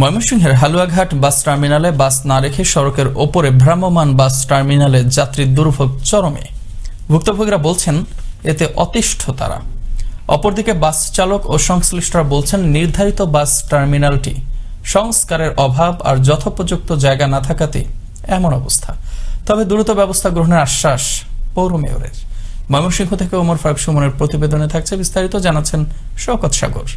ময়মনসিংহের হালুয়াঘাট বাস টার্মিনালে বাস না রেখে সড়কের ওপরে ভ্রাম্যমাণ বাস টার্মিনালে যাত্রীর দুর্ভোগ চরমে। ভুক্তভোগীরা বলছেন এতে অতিষ্ঠ তারা। অপরদিকে বাস চালক ও সংশ্লিষ্টরা বলছেন নির্ধারিত বাস টার্মিনালটি সংস্কারের অভাব আর যথোপযুক্ত জায়গা না থাকাতে এমন অবস্থা। তবে দ্রুত ব্যবস্থা গ্রহণের আশ্বাস পৌর মেয়রের। ময়মনসিংহ থেকে ওমর ফারুক সুমনের প্রতিবেদনে থাকছে বিস্তারিত, জানাচ্ছেন শওকত সাগর।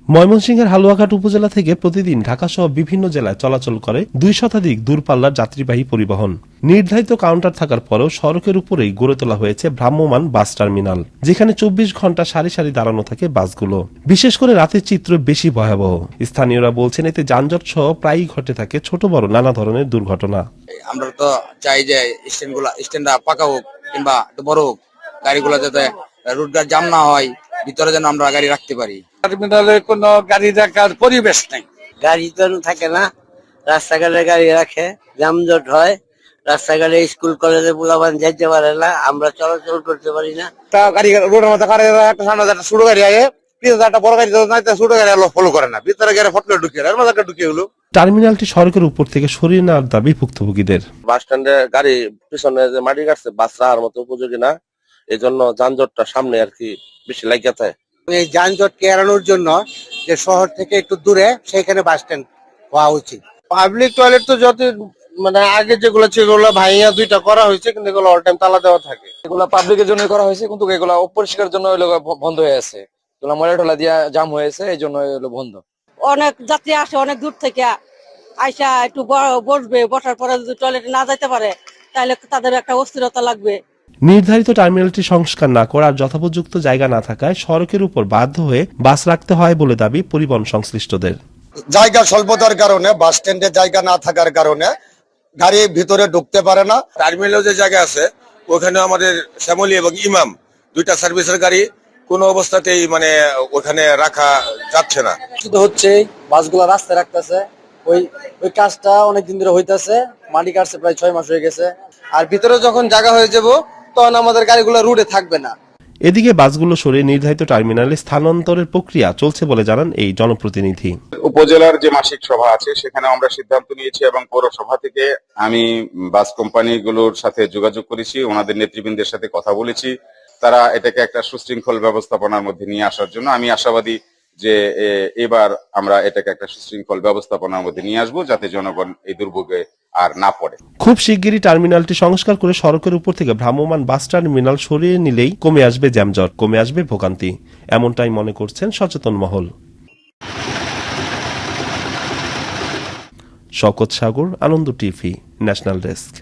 ময়মনসিংহের হালুয়াঘাট উপজেলা থেকে প্রতিদিন ঢাকাসহ বিভিন্ন জেলায় চলাচল করে 2 শতাধিক দূরপাল্লার যাত্রীবাহী পরিবহন। নির্ধারিত কাউন্টার থাকার পরেও সড়কের উপরেই গড়ে তোলা হয়েছে ভ্রাম্যমাণ বাস টার্মিনাল, যেখানে 24 ঘন্টা সারি সারি দাঁড়ানো থাকে বাসগুলো। বিশেষ করে রাতের চিত্র বেশি ভয়াবহ। স্থানীয়রা বলছেন এতে যানজট সহ প্রায়ই ঘটে থাকে ছোট বড় নানা ধরনের দুর্ঘটনা। আমরা তো চাই যে স্ট্যান্ডটা পাকা হোক কিংবা একটু বড় হোক, গাড়িগুলো যাতে রুটঘাট জাম না হয়, ভিতরে যেন আমরা গাড়ি রাখতে পারি। টার্মিনালে কোনো গাড়ি রাখার পরিবেশ নেই, গাড়ি তো থাকে না, রাস্তাঘাটে গাড়ি রাখে, যানজট হয়, রাস্তাঘাটে স্কুল কলেজে পোলাপান যাইতে পারে না, আমরা চলাচল করতে পারি না। গাড়ি রোডের মধ্যে একটা সামনে একটা ছোট গাড়ি আগে, পিছনে একটা বড় গাড়ি ছোট গাড়ি ফলো করে না, ভিতরে গাড়ি ফটলে ঢুকিয়ে এর মধ্যে ঢুকিয়ে হলো। টার্মিনালটি সড়কের উপর থেকে সরিয়ে নেওয়ার দাবি ভুক্তভোগীদের। বাস স্ট্যান্ডে গাড়ি পিছনে যে মাটি কাটছে, বাস রাখার মতো উপযোগী না, এই জন্য যানজটটা সামনে আর কি বেশি লাগিয়ে থাকে। এই যানজটকে এড়ানোর জন্য যে শহর থেকে একটু দূরে সেখানে বাস স্ট্যান্ড হওয়া উচিত। পাবলিক টয়লেট তো যত মানে আগে যেগুলো ছিল ওগুলো ভাইয়া 2টা করা হয়েছে, কিন্তু এগুলো অল টাইম তালা দেওয়া থাকে। এগুলো পাবলিকের জন্য করা হয়েছে, কিন্তু এগুলো অপরিষ্কার জন্য বন্ধ হয়ে আছে। এগুলো ময়লা টলা দিয়ে জাম হয়েছে, এই জন্য এগুলো বন্ধ। অনেক যাত্রী আসে অনেক দূর থেকে, আইসা একটু বসবে, বসার পরে যদি টয়লেটে না যেতে পারে তাহলে তাদের একটা অস্থিরতা লাগবে। নির্ধারিত টার্মিনালটি সংস্কার না করার যথোপযুক্ত জায়গা না থাকায় সড়কের উপর বাধ্য হয়ে বাস রাখতে হয় বলে দাবি পরিবহন সংশ্লিষ্টদের। জায়গা স্বল্পতার কারণে, বাস স্ট্যান্ডে জায়গা না থাকার কারণে গাড়ি ভিতরে ঢুকতে পারে না। টার্মিনালে যে জায়গা আছে ওখানে আমাদের শ্যামলী এবং ইমাম 2টা সার্ভিসের গাড়ি কোনো অবস্থাতেই মানে ওখানে রাখা যাচ্ছে না। শুধু হচ্ছে বাসগুলো রাস্তায় রাখতেছে, ওই কাজটা অনেকদিন ধরে হইতেছে, মাটি কাটছে প্রায় 6 মাস হয়ে গেছে। আর ভিতরে যখন জায়গা হয়ে যাব তখন আমাদের গাড়িগুলো রুটে থাকবে না। এদিকে বাসগুলো সরিয়ে নির্ধারিত টার্মিনালে স্থানান্তরের প্রক্রিয়া চলছে বলে জানান এই জনপ্রতিনিধি। উপজেলার যে মাসিক সভা আছে সেখানে আমরা সিদ্ধান্ত নিয়েছি এবং পৌরসভা থেকে আমি বাস কোম্পানিগুলোর সাথে যোগাযোগ করেছি, ওনাদের নেতৃবৃন্দের সাথে কথা বলেছি। তারা এটাকে একটা সুশৃঙ্খল ব্যবস্থাপনার মধ্যে নিয়ে আসার জন্য আমি আশাবাদী যে এবার আমরা এটাকে একটা সুশৃঙ্খল ব্যবস্থাপনার মধ্যে নিয়ে আসবো, যাতে জনগণ এই দুর্ভোগে আর না পড়ে। খুব শিগগিরই টার্মিনালটি সংস্কার করে সড়কের উপর থেকে ভ্রাম্যমাণ বাস টার্মিনাল সরিয়ে নিলেই কমে আসবে যানজট, কমে আসবে ভোগান্তি, এমনটাই মনে করছেন সচেতন মহল। শওকত সাগর, আনন্দ টিভি, ন্যাশনাল ডেস্ক।